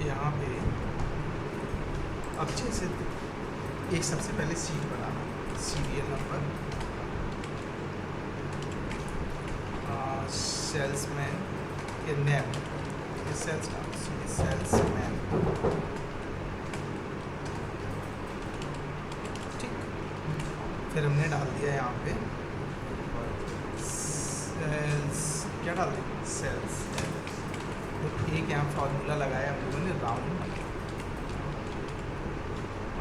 यहाँ पे अब जैसे एक सबसे पहले सीट बनाना, सीरियल नंबर, सेल्समैन के नेम, सेल्स नाम, सेल्समैन, ठीक। फिर हमने डाल दिया यहाँ पे सेल्स, क्या डाल दिया, सेल्स। तो एक यहाँ फार्मूला लगाया हम लोगों ने, राउंड,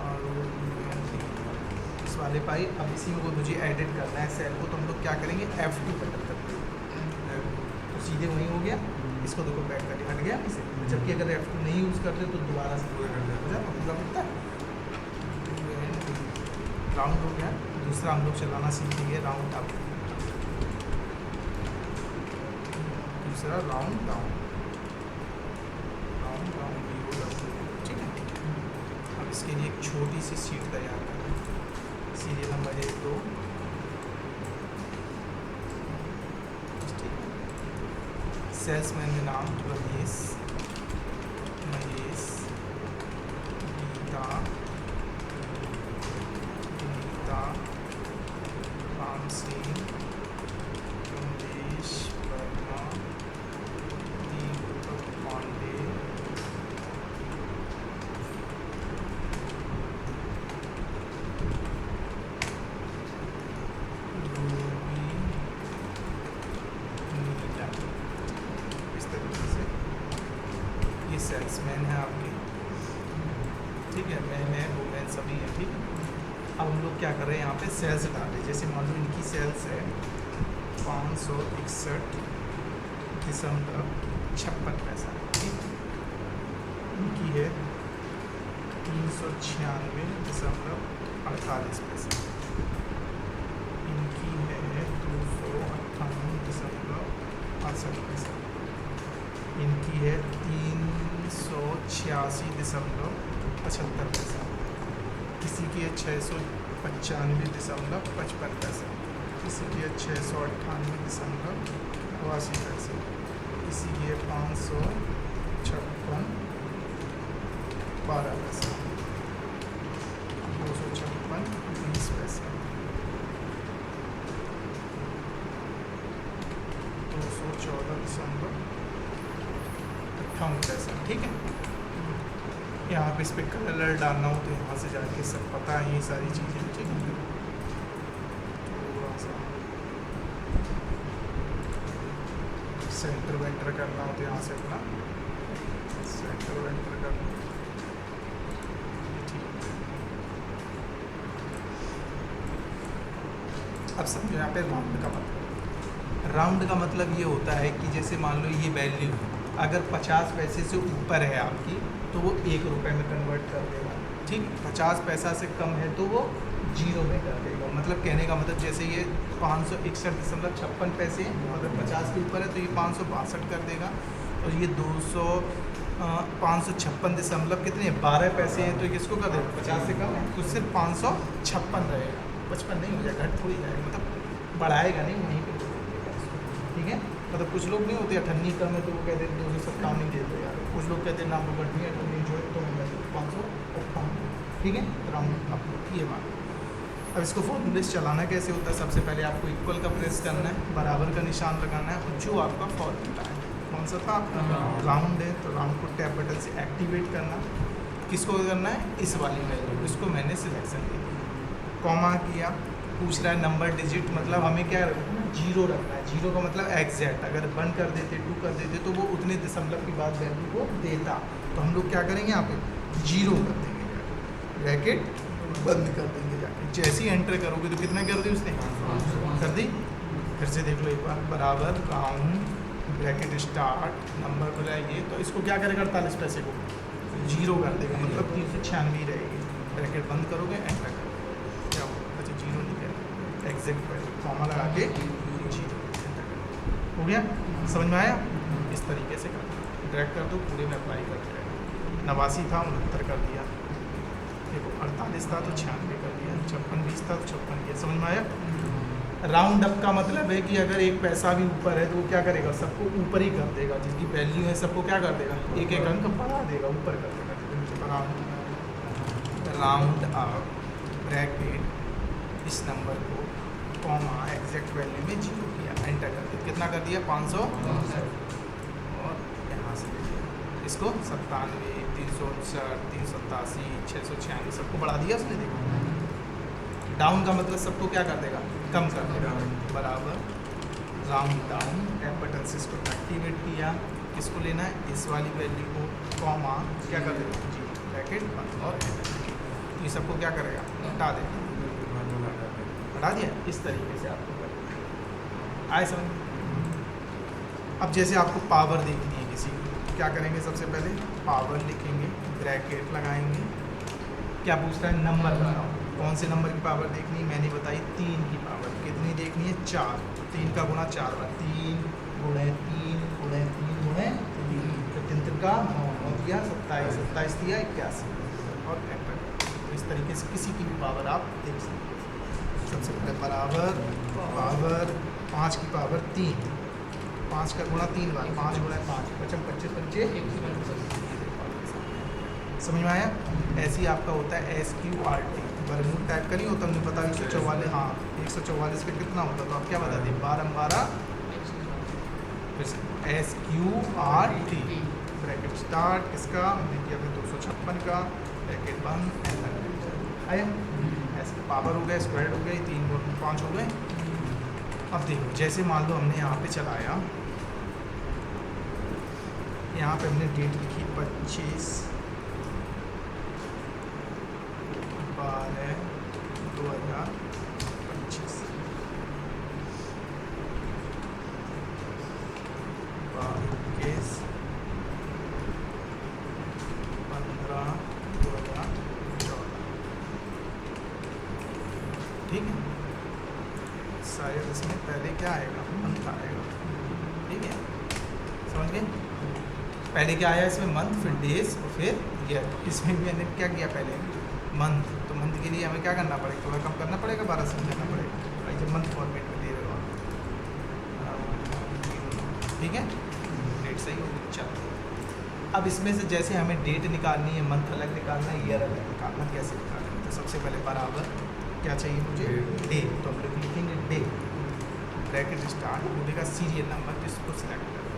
और इस वाले पाई। अब इसी में को मुझे एडिट करना है सेल को, तो हम लोग क्या करेंगे, F2 बटन करते हैं, तो सीधे वहीं हो गया। इसको देखो बैक करके हट गया इसे, जबकि अगर F2 नहीं यूज़ करते तो दोबारा से पूरा कर देते, पूरा मिलता है। राउंड हो गया। दूसरा हम लोग चलाना सीखेंगे राउंड अप, दूसरा राउंड डाउन, राउंड डाउन भी होगा, ठीक है। अब इसके लिए एक छोटी सी सीट तैयार करें, सीरियल नंबर 1 2, सेल्समैन के नाम रमेश, महेश, गीता, गीता, राम सिंह, कमलेश वर्मा, दीपक पांडे, सेल्समैन है आपके, ठीक है। मैं वुमेन सभी है, ठीक है। अब हम लोग क्या कर रहे हैं, यहाँ पे सेल्स डालें। जैसे मान लो इनकी सेल्स है 561.56, ठीक। इनकी है 396.48, इनकी है 298.68, इनकी है 386.75, किसी की है 695.55, किसी की है 698.82, किसी की है 556.12, 256.20, 214.58, ठीक है। यहाँ पे इस पर कलर डालना हो तो यहाँ से जाके सब पता है ये सारी चीज़ें, ठीक है। थोड़ा सा सेंटर वेंटर करना हो तो यहाँ से अपना सेंटर वेंटर करना, ठीक है। अब समझो यहाँ पे राउंड का मतलब, राउंड का मतलब ये होता है कि जैसे मान लो ये वैल्यू अगर 50 पैसे से ऊपर है आपकी तो वो 1 रुपये में कन्वर्ट कर देगा, ठीक। 50 पैसा से कम है तो वो 0 में कर देगा। मतलब कहने का मतलब जैसे ये 561.56 है, अगर 50 के ऊपर है तो ये 562 कर देगा, और ये 556 कितने 12 पैसे हैं तो किसको कर देगा, 50 से कम है तो सिर्फ 556 रहेगा, 55 नहीं हो जाएगा, घट थोड़ी जाएगा, मतलब बढ़ाएगा नहीं, वहीं पर, ठीक है। मतलब कुछ लोग नहीं होते 98 कम है तो वो कहते हैं 257 नहीं देते यार, कुछ लोग कहते हैं ना वो बढ़नी है 98 जो है तो 558, ठीक है। राउंड अप ये बात। अब इसको फॉर्मूले से चलाना कैसे होता है, सबसे पहले आपको इक्वल का प्रेस करना है, बराबर का निशान लगाना है, और जो आपका फॉर्मूला है कौन सा था आपका, राउंड है, तो राउंड को टैब बटन से एक्टिवेट करना। किसको करना है, इस वाली वैल्यू, इसको मैंने सिलेक्शन की, कॉमा किया, पूछ रहा है नंबर डिजिट, मतलब हमें क्या रखना है, 0 रखना है। 0 का मतलब एग्जैक्ट, अगर 1 कर देते 2 कर देते तो वो उतने दशमलव की बाद वैल्यू को देता, तो हम लोग क्या करेंगे यहाँ पे 0 कर देंगे, ब्रैकेट बंद कर देंगे जाके। जैसे ही एंटर करोगे तो कितना कर दी उसने, कर दी। फिर से देख लो एक बार, बराबर राउंड ब्रैकेट स्टार्ट नंबर बुलाइए, तो इसको क्या करेगा 48 पैसे को 0 कर देगा, मतलब 396 रहेगी। ब्रैकेट बंद करोगे एंटर करोगे, क्या होगा, अच्छा 0 नहीं करेगा, एग्जैक्ट कॉमा लगा के 0 हो गया। समझ में आया, इस तरीके से करना, ड्रैग कर दो, पूरे में अप्लाई करते रहेगा। 89 था 69 कर दिया, देखो 48 था तो 96 कर दिया, 56 20 था तो 56 किया। समझ में आया। राउंड अप का मतलब है कि अगर एक पैसा भी ऊपर है तो वो क्या करेगा, सबको ऊपर ही कर देगा, जिसकी वैल्यू है सबको क्या कर देगा, एक एक अंक बढ़ा देगा, ऊपर कर देगा। राउंड अप ब्रैकेट इस नंबर को कॉमा एग्जैक्ट वैल्यू में 0 किया, एंटर कर दिया, कितना कर दिया 500 और यहाँ से इसको 97, 359, 387, 696 सबको बढ़ा दिया उसने। देखो डाउन का मतलब सबको क्या कर देगा, कम कर देगा, बराबर राउंड डाउन टैप बटन से इसको एक्टिवेट किया, किसको लेना है, इस वाली वैल्यू को कॉमा क्या कर देगा जी ब्रैकेट बंद और तो ये सबको क्या करेगा, हटा देगा, हटा दिया। इस तरीके से आपको करना आए समझ। अब जैसे आपको पावर देखनी है किसी की, क्या करेंगे, सबसे पहले पावर लिखेंगे, ब्रैकेट लगाएंगे, क्या पूछता है नंबर बताओ, कौन से नंबर की पावर देखनी है, मैंने बताई 3 की पावर, कितनी देखनी है 4, 3 का गुणा 4 बार, 3 गुणे 3 गुणे 3 गुणे 3, तो 3 का 9 दिया 27, 27 दिया 81 और एंटर। इस तरीके से किसी की भी पावर आप देख सकते हो। सबसे पहले बराबर पावर 5 की पावर 3, 5 का गुणा 3 बार, 5 गुणा 5 25 25 समझ में आया। ऐसे ही आपका होता है SQRT, वर्गमूल टाइप का नहीं होता, मुझे पता 144, हाँ 144 का कितना होता, तो आप क्या बता दें 12 12 SQRT ब्रैकेट स्टार्ट, इसका देखिए अपने 256 का ब्रैकेट बंद, आया। ऐसे पावर हो गया, स्क्वायर हो गई, 3 और 5 हो गए। अब देखो जैसे मान लो हमने यहाँ पे चलाया, यहाँ पे हमने डेट लिखी 25 12 2025, 21 15 2014, ठीक है। शायद इसमें पहले क्या आएगा, मंथ आएगा, ठीक है, समझ गए। पहले क्या आया इसमें मंथ, फिर डेज और फिर ईयर। इसमें भी मैंने क्या किया पहले मंथ, तो मंथ के लिए हमें क्या करना पड़ेगा, थोड़ा कम करना पड़ेगा, 12 से करना पड़ेगा, भाई जब मंथ फॉर्मेट में दे रहे हो, ठीक है। डेट सही होगी, चलो। अब इसमें से जैसे हमें डेट निकालनी है, मंथ अलग निकालना है, ईयर अलग निकालना, कैसे निकालना है, तो सबसे पहले बराबर क्या चाहिए मुझे, डे, तो हम लोग लिखेंगे डे ब्रैकेट स्टार्ट, बोलेगा सीरियल नंबर, तो इसको सिलेक्ट करो,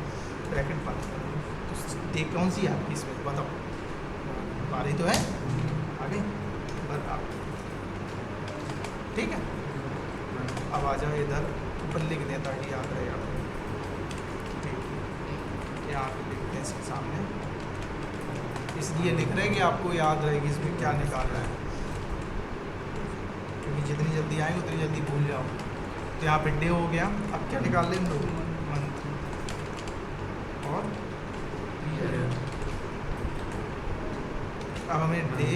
ब्रैकेट बंद करो। तो डे कौन सी है आपकी इसमें बताओ, 12 तो है आगे, ठीक है। अब आ जाओ इधर, ऊपर लिख दें ताकि याद रहे आपको, ठीक है, यहाँ पे लिखते हैं इसके सामने, इसलिए लिख रहे हैं कि आपको याद रहेगी इसमें क्या निकालना है, क्योंकि जितनी जल्दी आएंगे उतनी जल्दी भूल जाओ। तो यहाँ पे डे हो गया, अब क्या निकाल लें हम लोग, मंथ और ईयर। अब हमें डे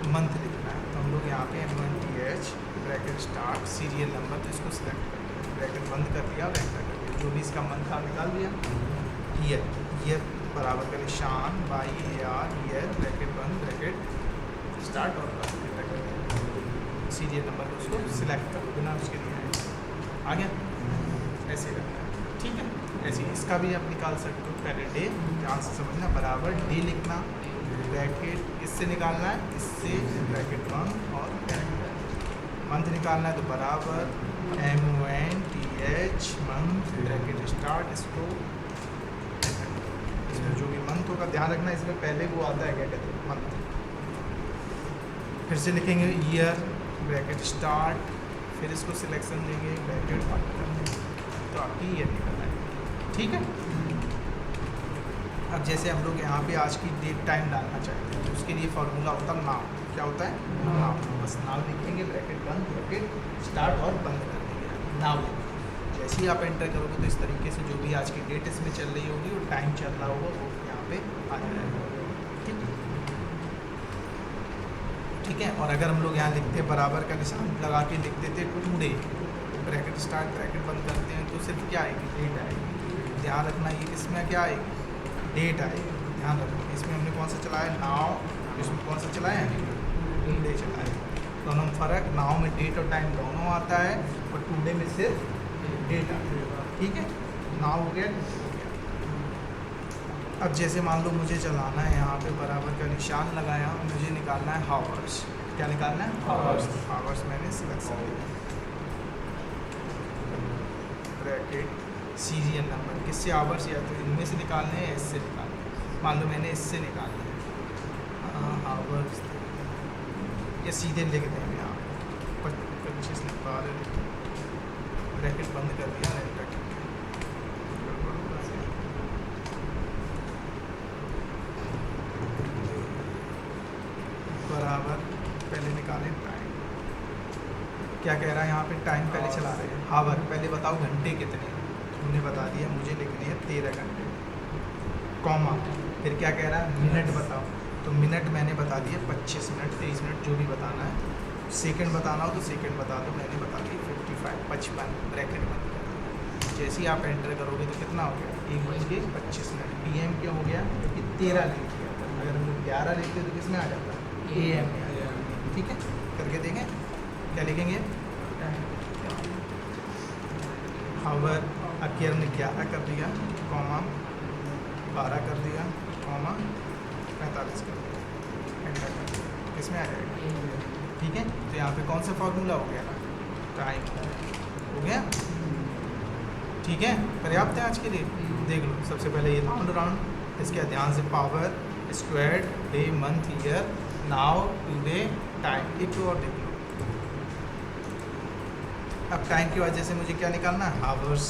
मंथ लिखना है, तो हम लोग यहाँ पे MNTH bracket start serial number, तो इसको सिलेक्ट कर दिया, ब्रैकेट बंद कर दिया और एंटर कर दिया, जो भी इसका मंथ था निकाल दिया। ईयर, ईयर बराबर का निशान YAR ईयर ब्रैकेट बंद ब्रैकेट स्टार्ट और एंटर कर दिया, सीरियल नंबर को उसको सिलेक्ट करो बिना उसके लिए आ गया, ऐसे करना है, ठीक है। ऐसे इसका भी आप निकाल सकते हो, पहले डे ध्यान से समझना, बराबर डे लिखना, ब्रैकेट इससे निकालना है, इससे ब्रैकेट बंद और मंथ निकालना है, तो बराबर MONTH मंथ ब्रैकेट स्टार्ट, इसको इसमें जो भी मंथ होगा ध्यान रखना, इसमें पहले वो आता है क्या कहते हैं मंथ। फिर से लिखेंगे ईयर ब्रैकेट स्टार्ट, फिर इसको सिलेक्शन देंगे, ब्रैकेट बंद कर देंगे, तो आपकी ईयर निकलना है, ठीक है। अब जैसे हम लोग यहाँ पे आज की डेट टाइम डालना चाहते हैं, तो उसके लिए फार्मूला होता है नाउ, क्या होता है नाउ, बस नाउ लिखेंगे, ब्रैकेट बंद ब्रैकेट स्टार्ट और बंद कर देंगे नाउ। जैसे ही आप एंटर करोगे तो इस तरीके से जो भी आज की डेट इसमें चल रही होगी और टाइम चल रहा होगा वो यहाँ पे आ जाएगा, ठीक है। और अगर हम लोग यहाँ लिखते हैं बराबर का निशान लगा के लिख देते टुडे, ब्रैकेट स्टार्ट ब्रैकेट बंद करते हैं, तो सिर्फ क्या आएगी डेट आएगी। ध्यान रखना ये इसमें क्या आएगी डेट आएगी, ध्यान रखना। इसमें हमने कौन सा चलाया नाउ, इसमें कौन सा चलाया टुडे चलाया, दोनों में फ़र्क, नाउ में डेट और टाइम दोनों आता है और टुडे में सिर्फ डेट आता है। ठीक है, नाउ हो गया। अब जैसे मान लो मुझे चलाना है, यहाँ पे बराबर का निशान लगाया, मुझे निकालना है हावर्स। क्या निकालना है? हावर्स। हावर्स मैंने सिलेक्शन किया, ब्रैकेट सीरियल नंबर, किससे आवर्स, या तो इनमें से निकालने हैं या इससे निकालने हैं। मान लो मैंने इससे निकालना है आवर्स, या सीधे लिख दें यहाँ 25 12, ब्रैकेट बंद कर दिया, एंटर कर दिया। बराबर पहले निकालें टाइम, क्या कह रहा है यहाँ पे? टाइम पहले चला रहे हैं, हावर पहले बताओ घंटे कितने हैं, उन्हें बता दिया, मुझे लिखनी है 13 घंटे, कॉमा, फिर क्या कह रहा है? मिनट बताओ, तो मिनट मैंने बता दिए 25 मिनट 23 मिनट जो भी बताना है। सेकंड बताना हो तो सेकंड बता दो, मैंने बता दी 55 55, ब्रैकेट बंद कर दिया। जैसे ही आप एंटर करोगे तो कितना हो गया? 1:25 PM क्या हो गया? क्योंकि 13 लिख दिया था, अगर हम 11 लिखते तो किस में आ जाता? AM में आ जाता। ठीक है, करके देखें, क्या लिखेंगे? हावर, अब केयर ने 11 कर दिया, कॉमा 12 कर दिया, कॉमा 45 कर दिया, एंटर कर दिया, किसमें आ जाएगा? ठीक है, तो यहाँ पे कौन सा फार्मूला हो गया? टाइम हो गया। ठीक है, पर्याप्त है आज के लिए। देख लो, सबसे पहले ये राउंड, इसके ध्यान से power, square, day, month, year, now, today, time, एक तो और देख लो। अब टाइम की वजह से मुझे क्या निकालना है? हावर्स।